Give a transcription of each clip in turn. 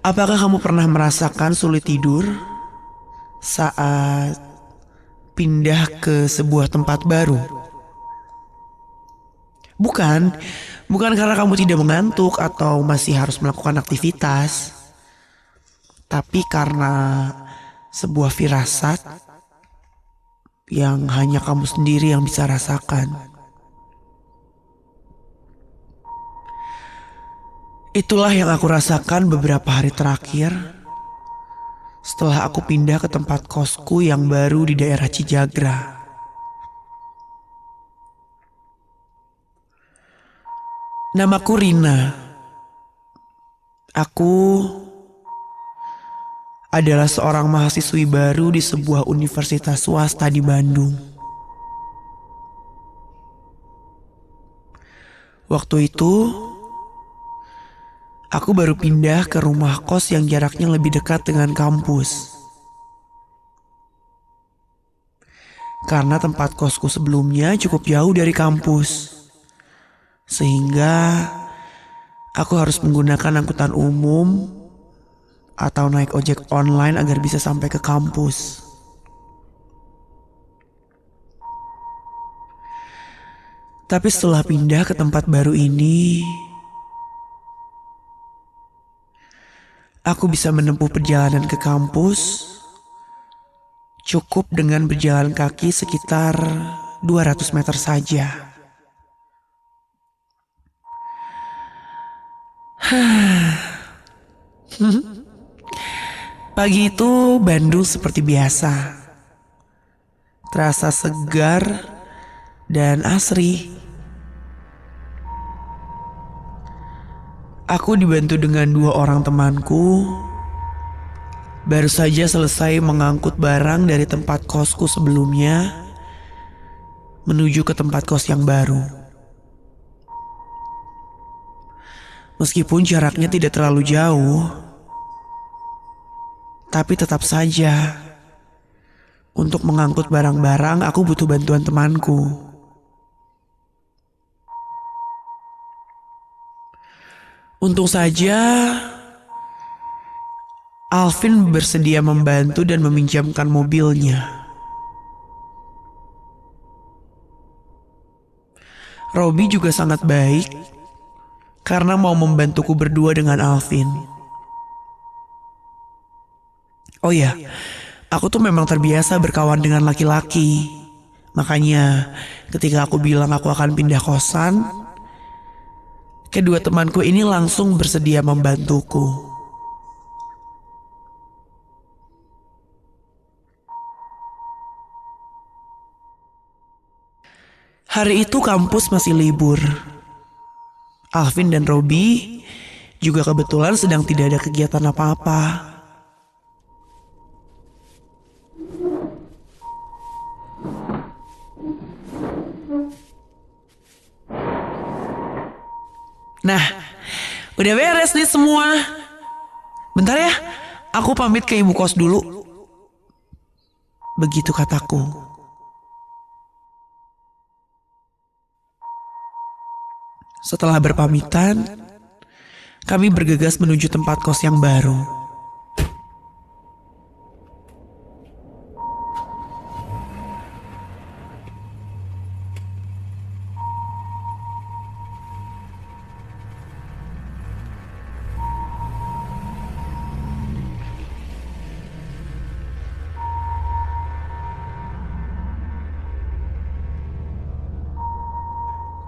Apakah kamu pernah merasakan sulit tidur saat pindah ke sebuah tempat baru? Bukan, bukan karena kamu tidak mengantuk atau masih harus melakukan aktivitas, tapi karena sebuah firasat yang hanya kamu sendiri yang bisa rasakan. Itulah yang aku rasakan beberapa hari terakhir setelah aku pindah ke tempat kosku yang baru di daerah Cijagra. Namaku Rina. Aku adalah seorang mahasiswi baru di sebuah universitas swasta di Bandung. Waktu itu, aku baru pindah ke rumah kos yang jaraknya lebih dekat dengan kampus. Karena tempat kosku sebelumnya cukup jauh dari kampus. Sehingga aku harus menggunakan angkutan umum atau naik ojek online agar bisa sampai ke kampus. Tapi setelah pindah ke tempat baru ini, aku bisa menempuh perjalanan ke kampus cukup dengan berjalan kaki sekitar 200 meter saja. Pagi itu Bandung seperti biasa, terasa segar dan asri. Aku dibantu dengan dua orang temanku, baru saja selesai mengangkut barang dari tempat kosku sebelumnya menuju ke tempat kos yang baru. Meskipun jaraknya tidak terlalu jauh, tapi tetap saja untuk mengangkut barang-barang aku butuh bantuan temanku. Untung saja Alvin bersedia membantu dan meminjamkan mobilnya. Robby juga sangat baik karena mau membantuku berdua dengan Alvin. Oh ya, aku tuh memang terbiasa berkawan dengan laki-laki. Makanya ketika aku bilang aku akan pindah kosan, kedua temanku ini langsung bersedia membantuku. Hari itu kampus masih libur. Alvin dan Robby juga kebetulan sedang tidak ada kegiatan apa-apa. Nah, udah beres nih semua. Bentar ya, aku pamit ke ibu kos dulu. Begitu kataku. Setelah berpamitan, kami bergegas menuju tempat kos yang baru.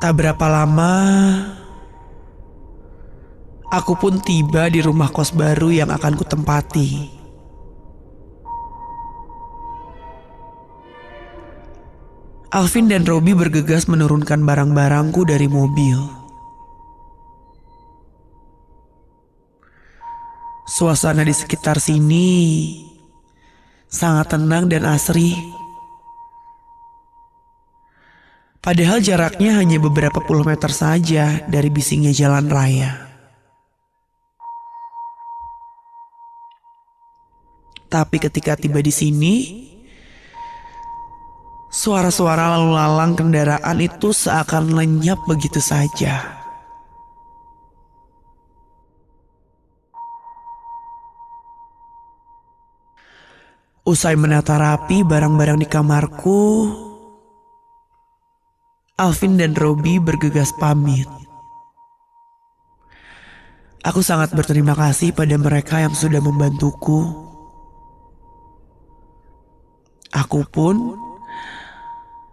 Tak berapa lama, aku pun tiba di rumah kos baru yang akan kutempati. Alvin dan Robby bergegas menurunkan barang-barangku dari mobil. Suasana di sekitar sini sangat tenang dan asri. Padahal jaraknya hanya beberapa puluh meter saja dari bisingnya jalan raya. Tapi ketika tiba di sini, suara-suara lalu lalang kendaraan itu seakan lenyap begitu saja. Usai menata rapi barang-barang di kamarku, Alvin dan Robi bergegas pamit. Aku sangat berterima kasih pada mereka yang sudah membantuku. Aku pun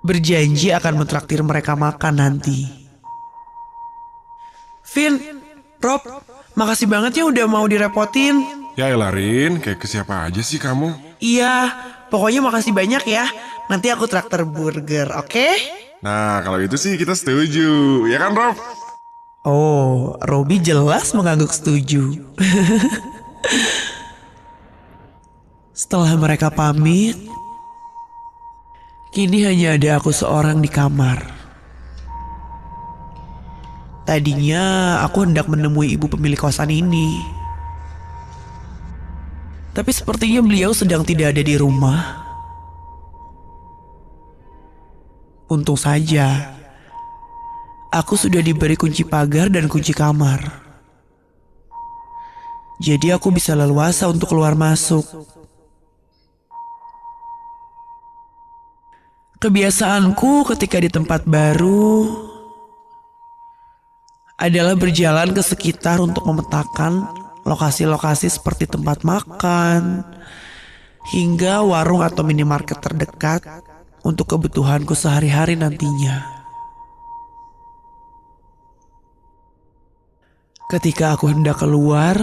berjanji akan mentraktir mereka makan nanti. Vin, Rob, makasih banget ya udah mau direpotin. Ya elah Rin, kayak ke siapa aja sih kamu? Iya, pokoknya makasih banyak ya. Nanti aku traktir burger, oke? Nah, kalau itu sih kita setuju, ya kan Rob? Oh, Robi jelas mengangguk setuju. Setelah mereka pamit, kini hanya ada aku seorang di kamar. Tadinya aku hendak menemui ibu pemilik kosan ini. Tapi sepertinya beliau sedang tidak ada di rumah. Untung saja, aku sudah diberi kunci pagar dan kunci kamar. Jadi aku bisa leluasa untuk keluar masuk. Kebiasaanku ketika di tempat baru adalah berjalan ke sekitar untuk memetakan lokasi-lokasi seperti tempat makan, hingga warung atau minimarket terdekat untuk kebutuhanku sehari-hari nantinya. Ketika aku hendak keluar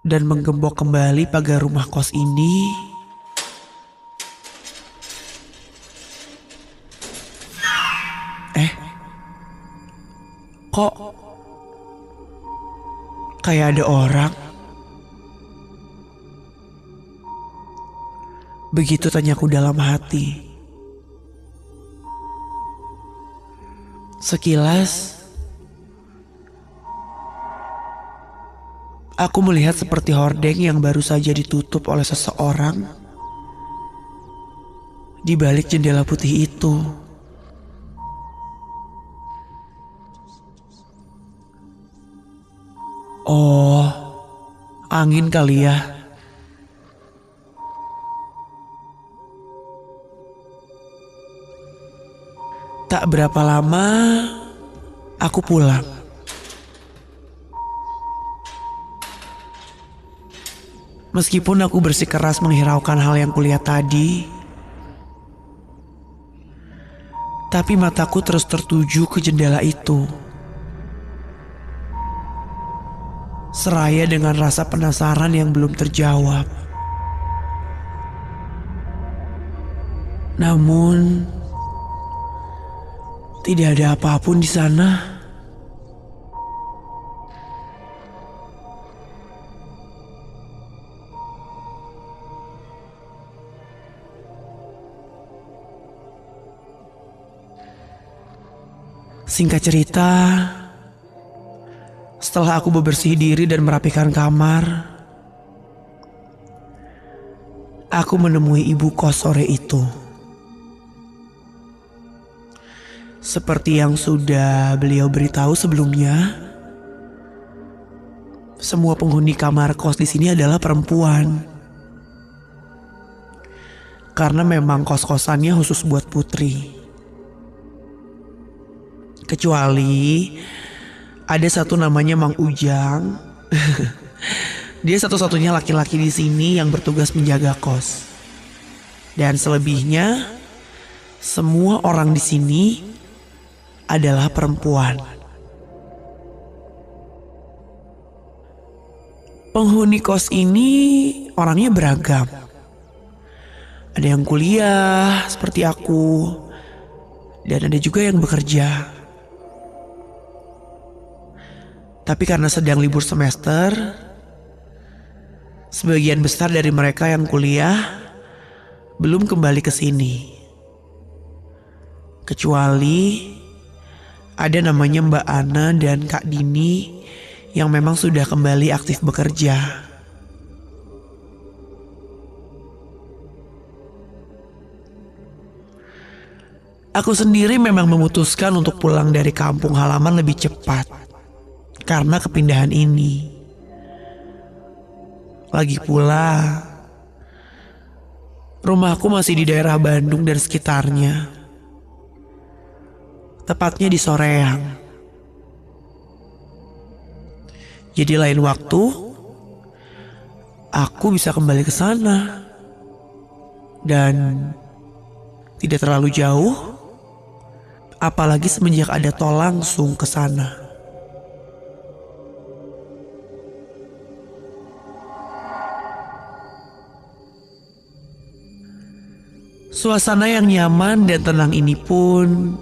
dan menggembok kembali pagar rumah kos ini, kok kayak ada orang? Begitu tanyaku dalam hati. Sekilas, aku melihat seperti hordeng yang baru saja ditutup oleh seseorang di balik jendela putih itu. Oh, angin kali ya. Tak berapa lama, aku pulang. Meskipun aku bersikeras menghiraukan hal yang kulihat tadi, tapi mataku terus tertuju ke jendela itu. Seraya dengan rasa penasaran yang belum terjawab. Namun, tidak ada apapun di sana. Singkat cerita, setelah aku bebersih diri dan merapikan kamar, aku menemui ibu kos sore itu. Seperti yang sudah beliau beritahu sebelumnya, semua penghuni kamar kos di sini adalah perempuan. Karena memang kos-kosannya khusus buat putri. Kecuali ada satu namanya Mang Ujang. Dia satu-satunya laki-laki di sini yang bertugas menjaga kos. Dan selebihnya, semua orang di sini adalah perempuan. Penghuni kos ini orangnya beragam. Ada yang kuliah seperti aku, dan ada juga yang bekerja. Tapi karena sedang libur semester, sebagian besar dari mereka yang kuliah belum kembali ke sini. Kecuali ada namanya Mbak Ana dan Kak Dini yang memang sudah kembali aktif bekerja. Aku sendiri memang memutuskan untuk pulang dari kampung halaman lebih cepat karena kepindahan ini. Lagi pula, Rumahku masih di daerah Bandung dan sekitarnya. Tepatnya di Soreang. Jadi lain waktu aku bisa kembali ke sana. Dan tidak terlalu jauh, apalagi semenjak ada tol langsung ke sana. Suasana yang nyaman dan tenang ini pun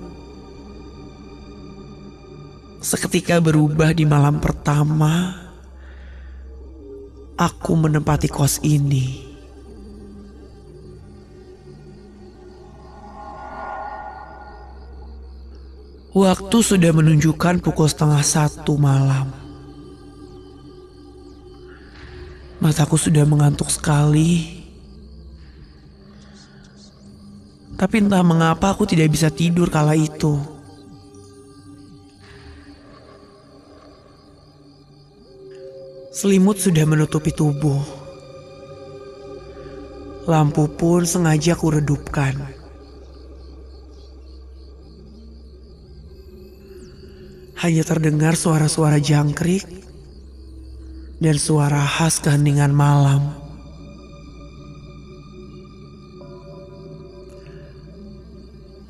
seketika berubah di malam pertama aku menempati kos ini. Waktu sudah menunjukkan pukul 12:30 malam. Mataku sudah mengantuk sekali. Tapi entah mengapa aku tidak bisa tidur kala itu. Selimut sudah menutupi tubuh. Lampu pun sengaja aku redupkan. Hanya terdengar suara-suara jangkrik dan suara khas keheningan malam.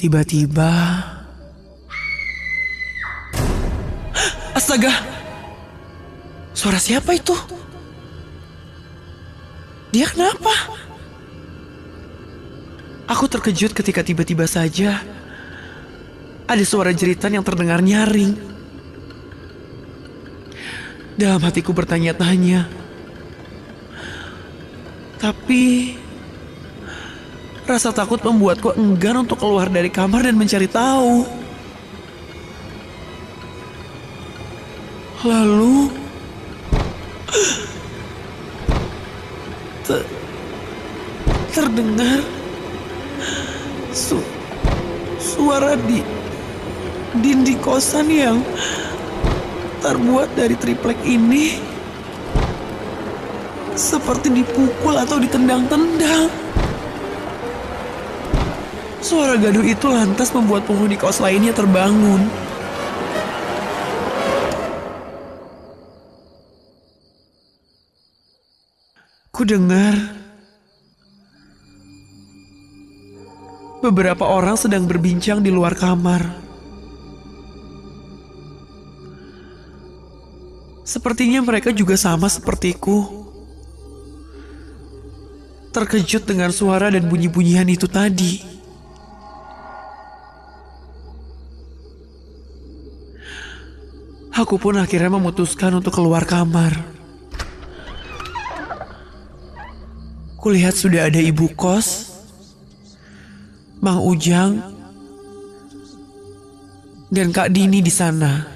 Tiba-tiba, astaga, suara siapa itu? Dia kenapa? Aku terkejut ketika tiba-tiba saja ada suara jeritan yang terdengar nyaring. Dalam hatiku bertanya-tanya, tapi rasa takut membuatku enggan untuk keluar dari kamar dan mencari tahu. Lalu terdengar suara di dinding kosan yang terbuat dari triplek ini seperti dipukul atau ditendang-tendang. Suara gaduh itu lantas membuat penghuni kos lainnya terbangun. Ku dengar beberapa orang sedang berbincang di luar kamar. Sepertinya mereka juga sama sepertiku, terkejut dengan suara dan bunyi-bunyian itu tadi. Aku pun akhirnya memutuskan untuk keluar kamar. Kulihat sudah ada ibu kos, Mang Ujang, dan Kak Dini di sana.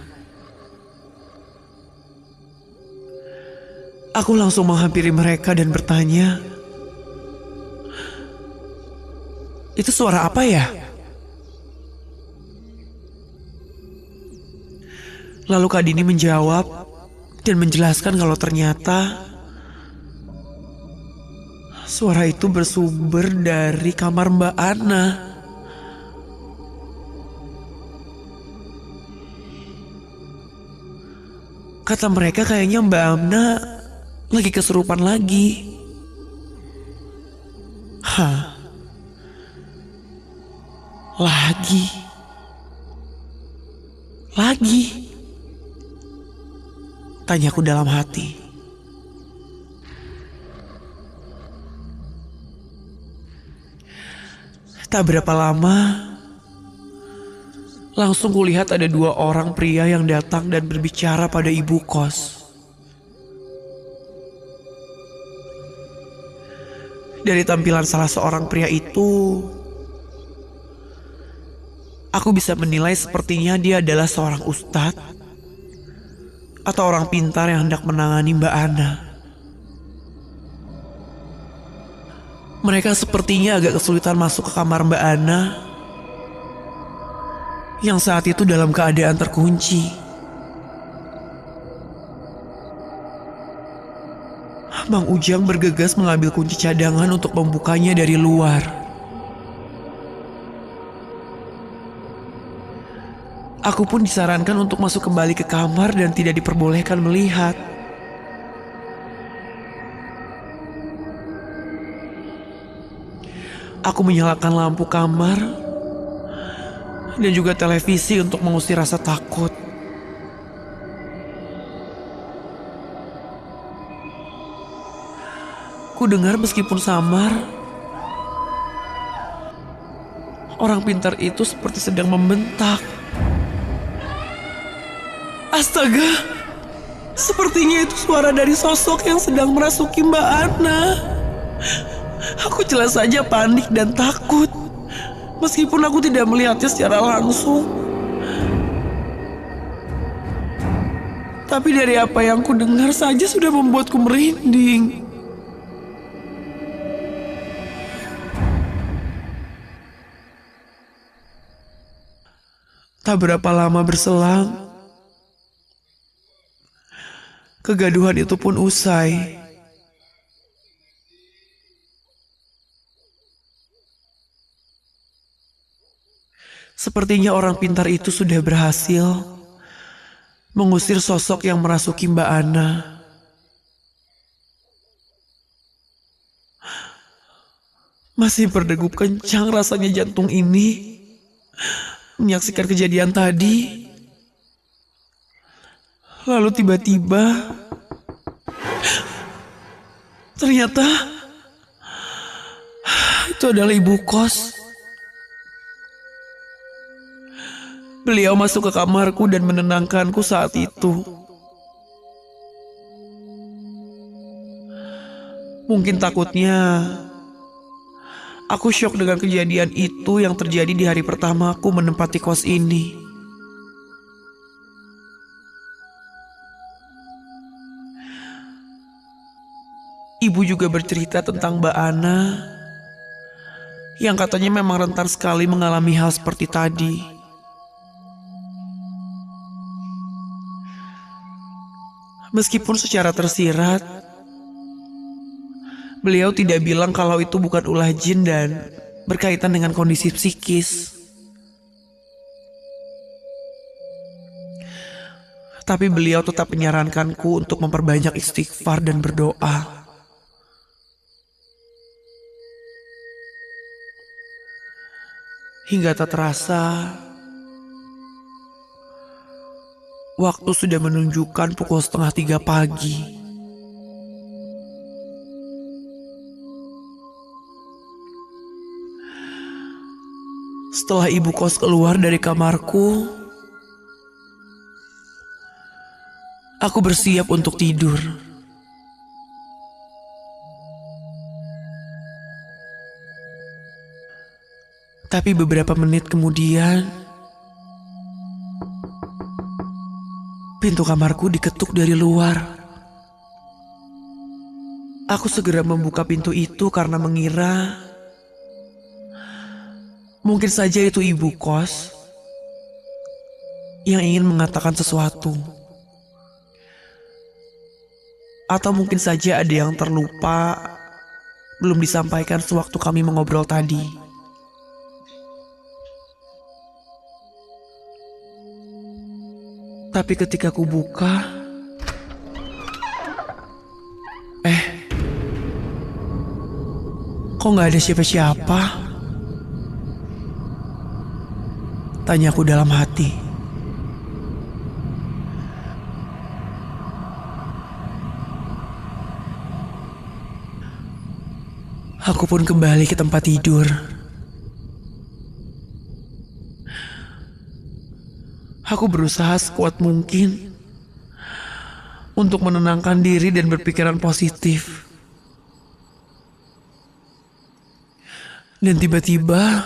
Aku langsung menghampiri mereka dan bertanya, "Itu suara apa ya?" Lalu Kak Dini menjawab dan menjelaskan kalau ternyata suara itu bersumber dari kamar Mbak Ana. Kata mereka kayaknya Mbak Ana lagi kesurupan lagi. Hah? Lagi? Tanyaku dalam hati. Tak berapa lama, langsung kulihat ada 2 orang pria yang datang dan berbicara pada ibu kos. Dari tampilan salah seorang pria itu, aku bisa menilai sepertinya dia adalah seorang ustadz atau orang pintar yang hendak menangani Mbak Ana. Mereka sepertinya agak kesulitan masuk ke kamar Mbak Ana yang saat itu dalam keadaan terkunci. Mang Ujang bergegas mengambil kunci cadangan untuk membukanya dari luar. Aku pun disarankan untuk masuk kembali ke kamar dan tidak diperbolehkan melihat. Aku menyalakan lampu kamar dan juga televisi untuk mengusir rasa takut. Ku dengar meskipun samar, orang pintar itu seperti sedang membentak. Astaga, sepertinya itu suara dari sosok yang sedang merasuki Mbak Ana. Aku jelas saja panik dan takut, meskipun aku tidak melihatnya secara langsung. Tapi dari apa yang ku dengar saja sudah membuatku merinding. Tak berapa lama berselang, kegaduhan itu pun usai. Sepertinya orang pintar itu sudah berhasil mengusir sosok yang merasuki Mbak Ana. Masih berdegup kencang rasanya jantung ini menyaksikan kejadian tadi. Lalu tiba-tiba ternyata itu adalah ibu kos. Beliau masuk ke kamarku dan menenangkanku saat itu. Mungkin takutnya aku syok dengan kejadian itu yang terjadi di hari pertamaku menempati kos ini. Ibu juga bercerita tentang Mbak Ana yang katanya memang rentan sekali mengalami hal seperti tadi. Meskipun secara tersirat, beliau tidak bilang kalau itu bukan ulah jin dan berkaitan dengan kondisi psikis. Tapi beliau tetap menyarankanku untuk memperbanyak istighfar dan berdoa. Hingga tak terasa, waktu sudah menunjukkan pukul 2:30 pagi. Setelah ibu kos keluar dari kamarku, aku bersiap untuk tidur. Tapi beberapa menit kemudian, pintu kamarku diketuk dari luar. Aku segera membuka pintu itu karena mengira mungkin saja itu ibu kos yang ingin mengatakan sesuatu. Atau mungkin saja ada yang terlupa belum disampaikan sewaktu kami mengobrol tadi. Tapi ketika ku buka, kok gak ada siapa-siapa? Tanyaku dalam hati. Aku pun kembali ke tempat tidur. Aku berusaha sekuat mungkin untuk menenangkan diri dan berpikiran positif. Dan tiba-tiba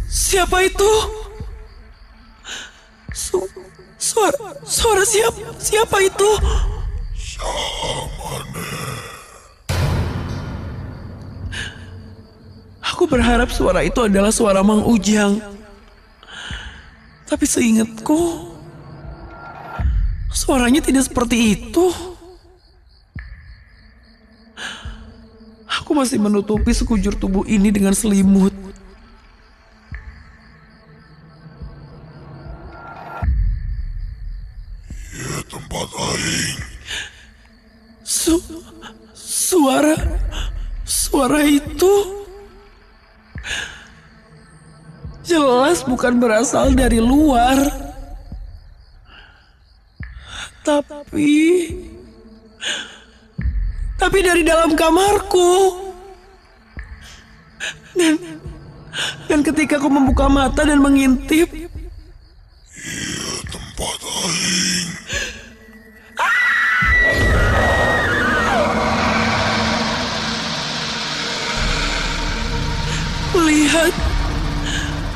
siapa itu? Suara siapa itu? Aku berharap suara itu adalah suara Mang Ujang. Tapi seingatku, suaranya tidak seperti itu. Aku masih menutupi sekujur tubuh ini dengan selimut. Ya tempat aing. Suara itu jelas bukan berasal dari luar, tapi dari dalam kamarku. Dan ketika aku membuka mata dan mengintip, Ya tempat aing. melihat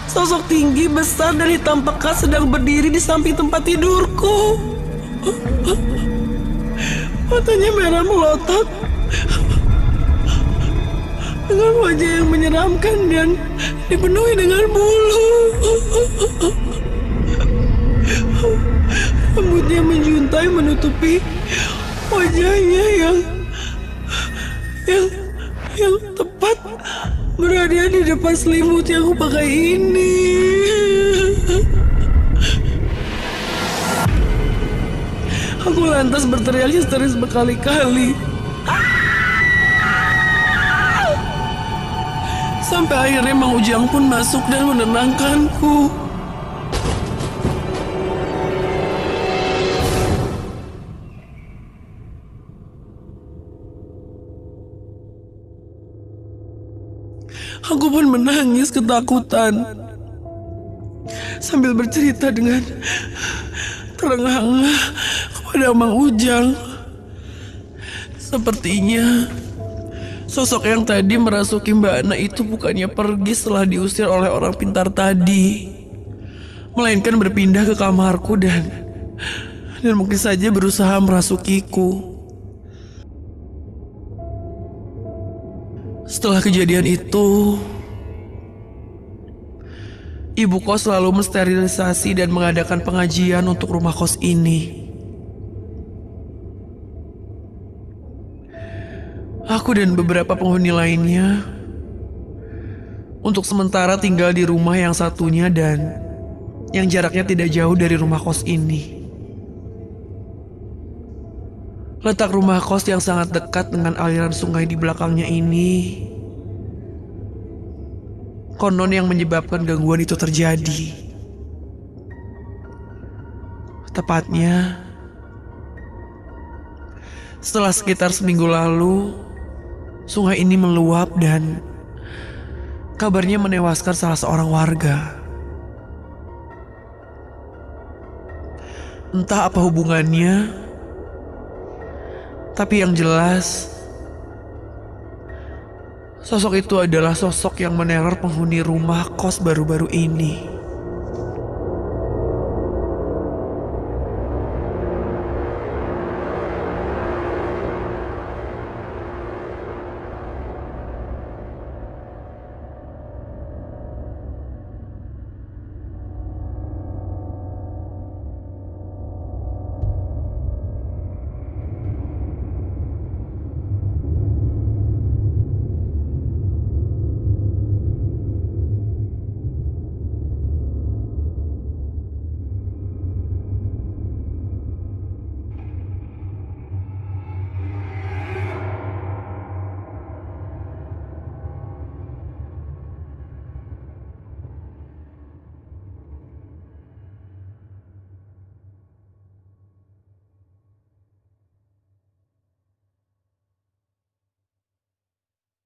sosok tinggi besar dan hitam pekat sedang berdiri di samping tempat tidurku. Matanya merah melotot dengan wajah yang menyeramkan dan dipenuhi dengan bulu. Rambutnya menjuntai menutupi wajahnya yang tepat berada di depan selimut yang aku pakai ini. Aku lantas berteriak histeris berkali-kali. Sampai akhirnya Mang Ujang pun masuk dan menenangkanku. Aku pun menangis ketakutan sambil bercerita dengan terengah-engah kepada Mang Ujang. Sepertinya sosok yang tadi merasuki Mbak Ana itu bukannya pergi setelah diusir oleh orang pintar tadi, melainkan berpindah ke kamarku dan mungkin saja berusaha merasukiku. Setelah kejadian itu, ibu kos selalu mensterilisasi dan mengadakan pengajian untuk rumah kos ini. Aku dan beberapa penghuni lainnya untuk sementara tinggal di rumah yang satunya dan yang jaraknya tidak jauh dari rumah kos ini. Letak rumah kos yang sangat dekat dengan aliran sungai di belakangnya ini konon yang menyebabkan gangguan itu terjadi. Tepatnya setelah sekitar seminggu lalu, sungai ini meluap dan kabarnya menewaskan salah seorang warga. Entah apa hubungannya, tapi yang jelas sosok itu adalah sosok yang meneror penghuni rumah kos baru-baru ini.